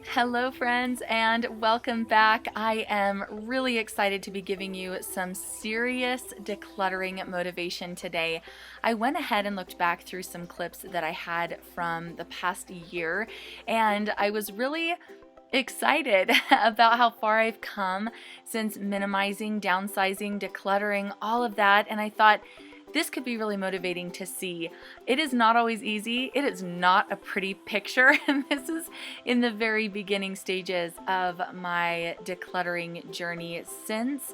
Hello friends and welcome back. I am really excited to be giving you some serious decluttering motivation today. I went ahead and looked back through some clips that I had from the past year, and I was really excited about how far I've come since minimizing, downsizing, decluttering, all of that, and I thought this could be really motivating to see. It is not always easy. It is not a pretty picture. And this is in the very beginning stages of my decluttering journey since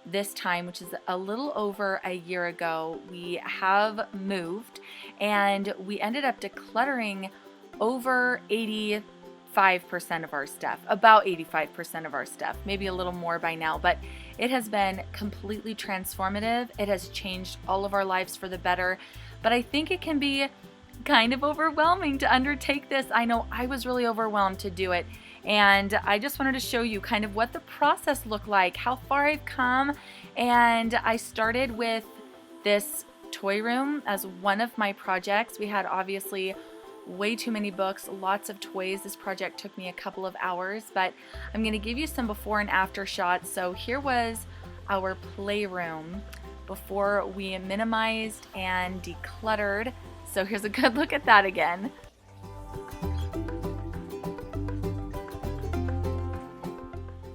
this time, which is a little over a year ago. We have moved and we ended up decluttering over 85% of our stuff, about 85% of our stuff, maybe a little more by now, but it has been completely transformative. It has changed all of our lives for the better, but I think it can be kind of overwhelming to undertake this. I know I was really overwhelmed to do it, and I just wanted to show you kind of what the process looked like, how far I've come, and I started with this toy room as one of my projects. We had obviously way too many books, lots of toys. This project took me a couple of hours, but I'm going to give you some before and after shots. So here was our playroom before we minimized and decluttered. So here's a good look at that again.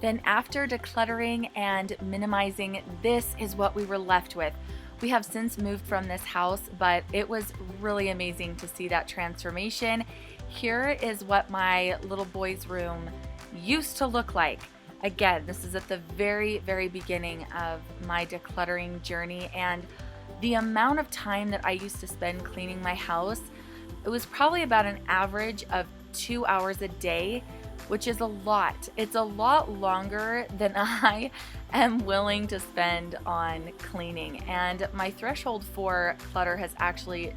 Then after decluttering and minimizing, this is what we were left with. We have since moved from this house, but it was really amazing to see that transformation. Here is what my little boy's room used to look like. Again, this is at the very, very beginning of my decluttering journey, and the amount of time that I used to spend cleaning my house, it was probably about an average of 2 hours a day, which is a lot. It's a lot longer than I am willing to spend on cleaning. And my threshold for clutter has actually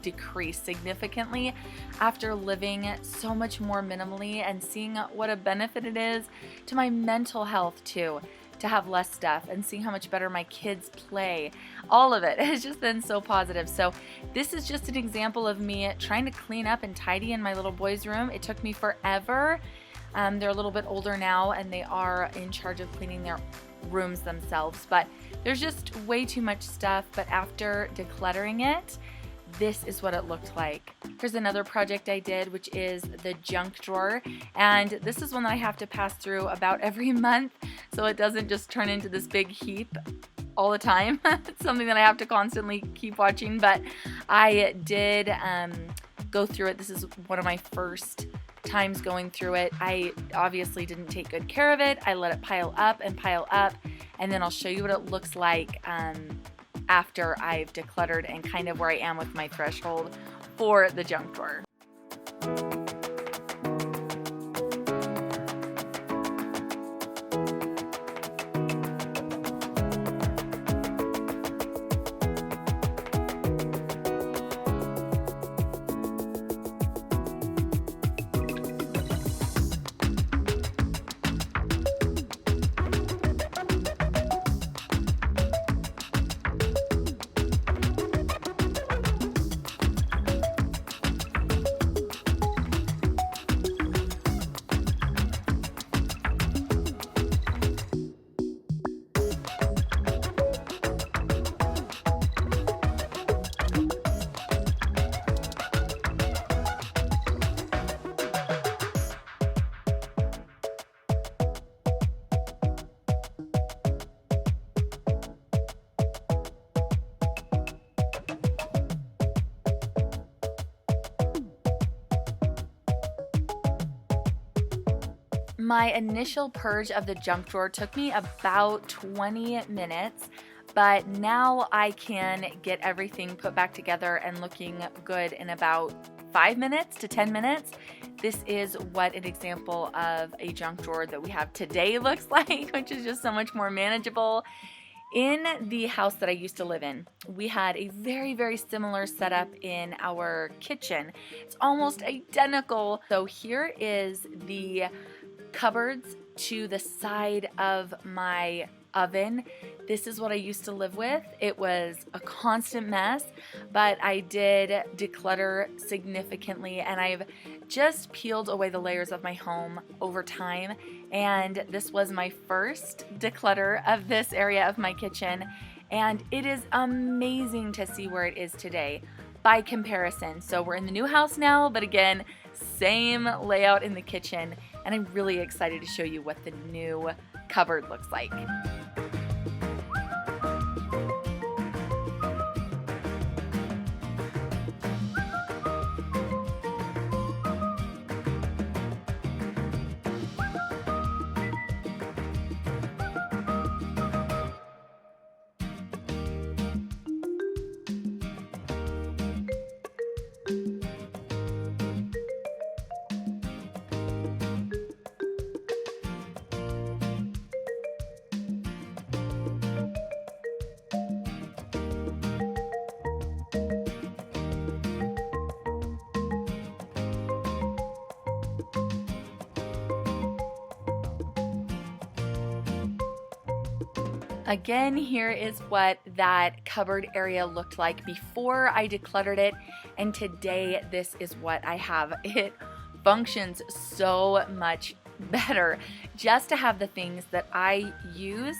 decreased significantly after living so much more minimally and seeing what a benefit it is to my mental health too, to have less stuff, and seeing how much better my kids play. All of it has just been so positive. So this is just an example of me trying to clean up and tidy in my little boy's room. It took me forever. They're a little bit older now and they are in charge of cleaning their rooms themselves, but there's just way too much stuff. But after decluttering it, this is what it looked like. Here's another project I did, which is the junk drawer, and this is one that I have to pass through about every month so it doesn't just turn into this big heap all the time. It's something that I have to constantly keep watching, but I did go through it. This is one of my first times going through it. I obviously didn't take good care of it. I let it pile up, and then I'll show you what it looks like after I've decluttered and kind of where I am with my threshold for the junk drawer. My initial purge of the junk drawer took me about 20 minutes, but now I can get everything put back together and looking good in about 5 minutes to 10 minutes. This is what an example of a junk drawer that we have today looks like, which is just so much more manageable. In the house that I used to live in, we had a very, very similar setup in our kitchen. It's almost identical. So here is the cupboards to the side of my oven. this is what I used to live with. It was a constant mess, but I did declutter significantly, and I've just peeled away the layers of my home over time, and this was my first declutter of this area of my kitchen, and it is amazing to see where it is today by comparison. So we're in the new house now, but again, same layout in the kitchen, and I'm really excited to show you what the new cupboard looks like. Again, here is what that cupboard area looked like before I decluttered it, and today this is what I have. It functions so much better. Just to have the things that I use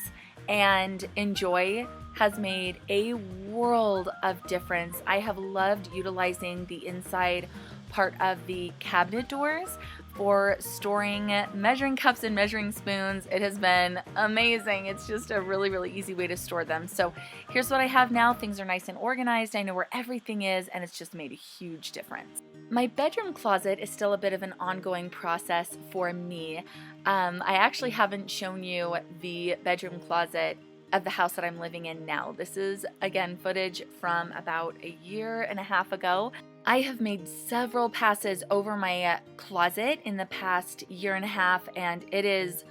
and enjoy has made a world of difference. I have loved utilizing the inside part of the cabinet doors for storing measuring cups and measuring spoons. It has been amazing. It's just a really, really easy way to store them. So here's what I have now. Things are nice and organized. I know where everything is, and it's just made a huge difference. My bedroom closet is still a bit of an ongoing process for me. I actually haven't shown you the bedroom closet of the house that I'm living in now. This is, again, footage from about a year and a half ago. I have made several passes over my closet in the past year and a half, and it is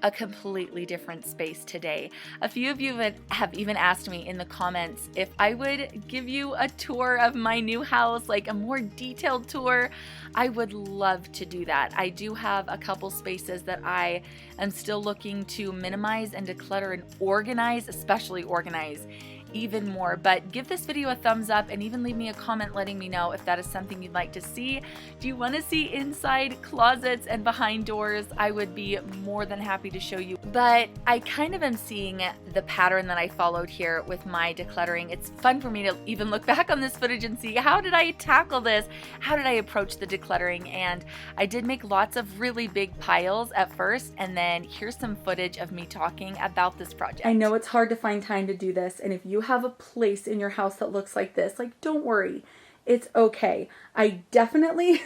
a completely different space today. A few of you have even asked me in the comments if I would give you a tour of my new house, like a more detailed tour. I would love to do that. I do have a couple spaces that I am still looking to minimize and declutter and organize, especially organize even more. But give this video a thumbs up and even leave me a comment letting me know if that is something you'd like to see. Do you want to see inside closets and behind doors? I would be more than happy to show you. But I kind of am seeing the pattern that I followed here with my decluttering. It's fun for me to even look back on this footage and see, how did I tackle this? How did I approach the decluttering? And I did make lots of really big piles at first, and then here's some footage of me talking about this project. I know it's hard to find time to do this, and if you have a place in your house that looks like this, like, don't worry, it's okay. I definitely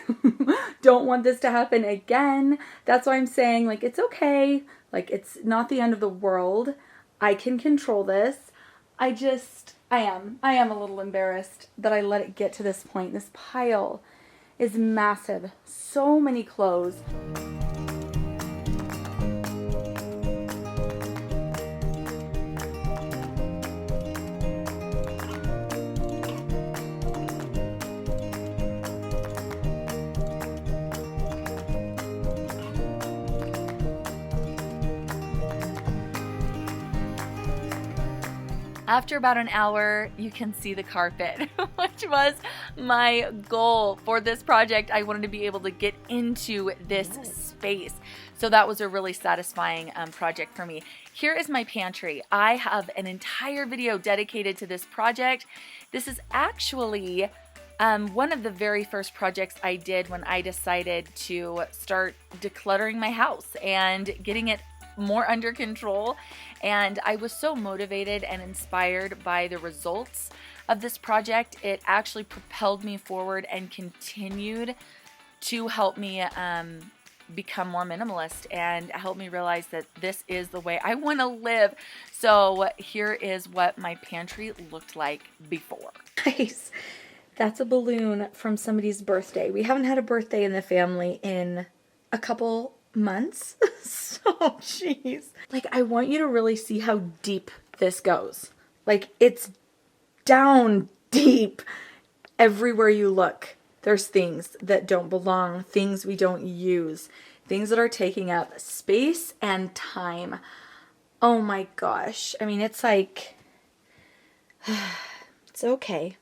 don't want this to happen again. That's why I'm saying, like, it's okay. Like, it's not the end of the world. I can control this. I am a little embarrassed that I let it get to this point. This pile is massive. So many clothes. After about an hour, you can see the carpet, which was my goal for this project. I wanted to be able to get into this space. So that was a really satisfying project for me. Here is my pantry. I have an entire video dedicated to this project. This is actually one of the very first projects I did when I decided to start decluttering my house and getting it more under control, and I was so motivated and inspired by the results of this project. It actually propelled me forward and continued to help me become more minimalist and help me realize that this is the way I want to live. So here is what my pantry looked like before. Nice. That's a balloon from somebody's birthday. We haven't had a birthday in the family in a couple months. So, jeez. Like, I want you to really see how deep this goes. Like, it's down deep. Everywhere you look, there's things that don't belong, things we don't use, things that are taking up space and time. Oh my gosh. I mean, it's like, it's okay.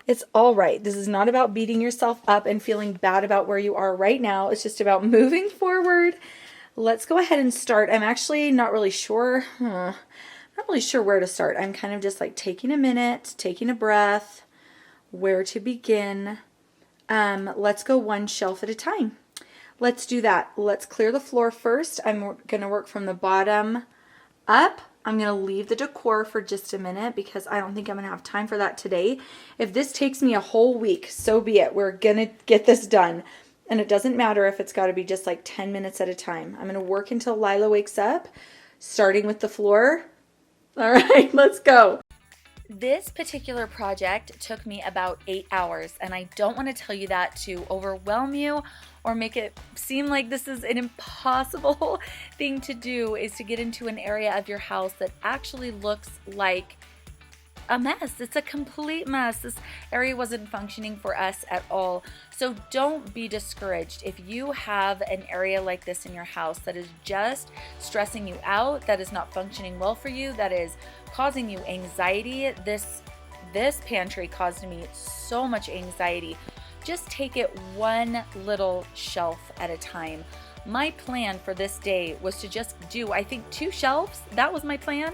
It's all right. This is not about beating yourself up and feeling bad about where you are right now. It's just about moving forward. Let's go ahead and start. I'm actually not really sure. Not really sure where to start. I'm kind of just like taking a minute, taking a breath, where to begin. Let's go one shelf at a time. Let's do that. Let's clear the floor first. I'm going to work from the bottom up. I'm going to leave the decor for just a minute because I don't think I'm going to have time for that today. If this takes me a whole week, so be it. We're going to get this done. And it doesn't matter if it's got to be just like 10 minutes at a time. I'm going to work until Lila wakes up, starting with the floor. All right, let's go. This particular project took me about 8 hours, and I don't want to tell you that to overwhelm you or make it seem like this is an impossible thing to do, is to get into an area of your house that actually looks like a mess. It's a complete mess. This area wasn't functioning for us at all. So don't be discouraged. If you have an area like this in your house that is just stressing you out, that is not functioning well for you, that is causing you anxiety, this pantry caused me so much anxiety. Just take it one little shelf at a time. My plan for this day was to just do, I think, 2 shelves. That was my plan.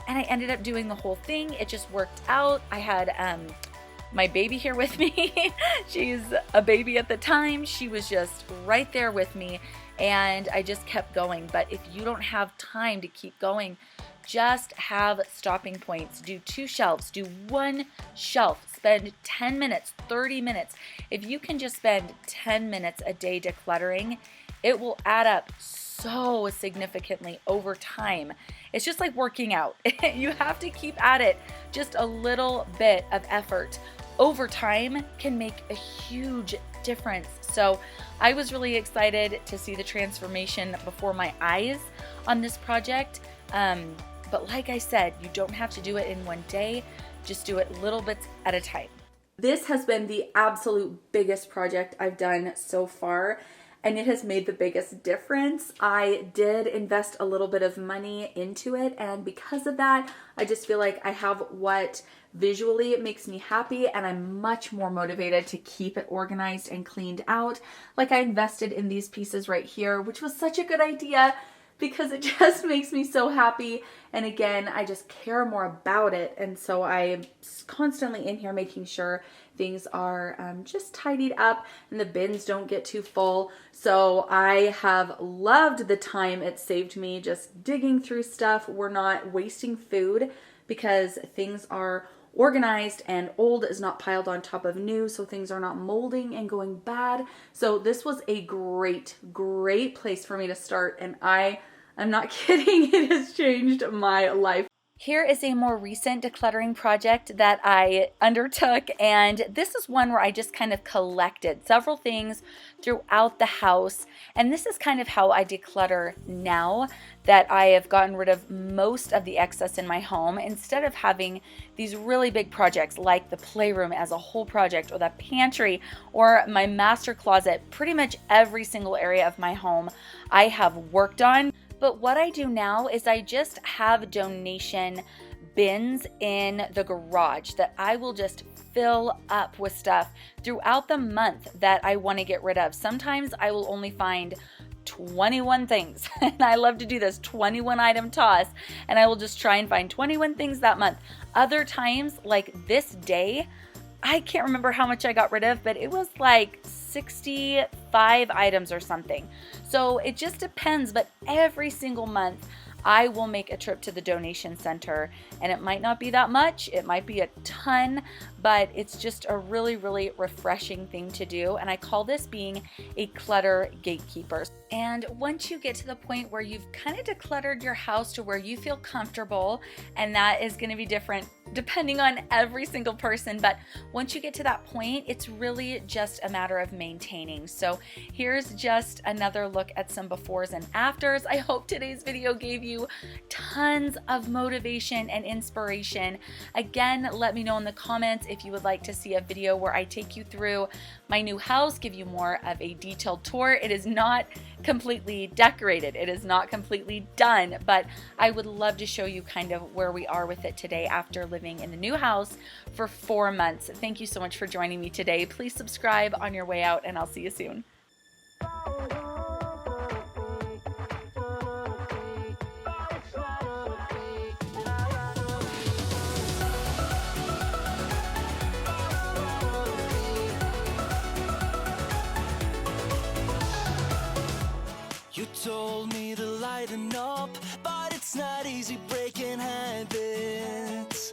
And I ended up doing the whole thing. It just worked out. I had my baby here with me. She's a baby at the time. She was just right there with me. And I just kept going. But if you don't have time to keep going, just have stopping points. Do 2 shelves. Do 1 shelf. Spend 10 minutes, 30 minutes. If you can just spend 10 minutes a day decluttering, it will add up so significantly over time. It's just like working out. You have to keep at it. Just a little bit of effort over time can make a huge difference. So I was really excited to see the transformation before my eyes on this project. But like I said, you don't have to do it in one day. Just do it little bits at a time. This has been the absolute biggest project I've done so far, and it has made the biggest difference. I did invest a little bit of money into it, and because of that, I just feel like I have what visually makes me happy, and I'm much more motivated to keep it organized and cleaned out. Like, I invested in these pieces right here, which was such a good idea because it just makes me so happy. And again, I just care more about it. And so I'm constantly in here making sure things are just tidied up and the bins don't get too full. So I have loved the time it saved me just digging through stuff. We're not wasting food because things are organized and old is not piled on top of new, so things are not molding and going bad. So this was a great place for me to start, and I'm not kidding, it has changed my life. Here is a more recent decluttering project that I undertook, and this is one where I just kind of collected several things throughout the house, and this is kind of how I declutter now that I have gotten rid of most of the excess in my home. Instead of having these really big projects like the playroom as a whole project, or the pantry, or my master closet, pretty much every single area of my home I have worked on. But what I do now is I just have donation bins in the garage that I will just fill up with stuff throughout the month that I want to get rid of. Sometimes I will only find 21 things, and I love to do this 21 item toss, and I will just try and find 21 things that month. Other times, like this day, I can't remember how much I got rid of, but it was like 65 items or something. So it just depends, but every single month I will make a trip to the donation center, and it might not be that much, it might be a ton, but it's just a really refreshing thing to do, and I call this being a clutter gatekeeper. And once you get to the point where you've kind of decluttered your house to where you feel comfortable, and that is going to be different depending on every single person, but once you get to that point, it's really just a matter of maintaining. So here's just another look at some befores and afters. I hope today's video gave you tons of motivation and inspiration. Again, let me know in the comments if you would like to see a video where I take you through my new house, give you more of a detailed tour. It is not completely decorated, it is not completely done, but I would love to show you kind of where we are with it today after living in the new house for 4 months. Thank you so much for joining me today. Please subscribe on your way out, and I'll see you soon. You told me to lighten up, but it's not easy breaking habits.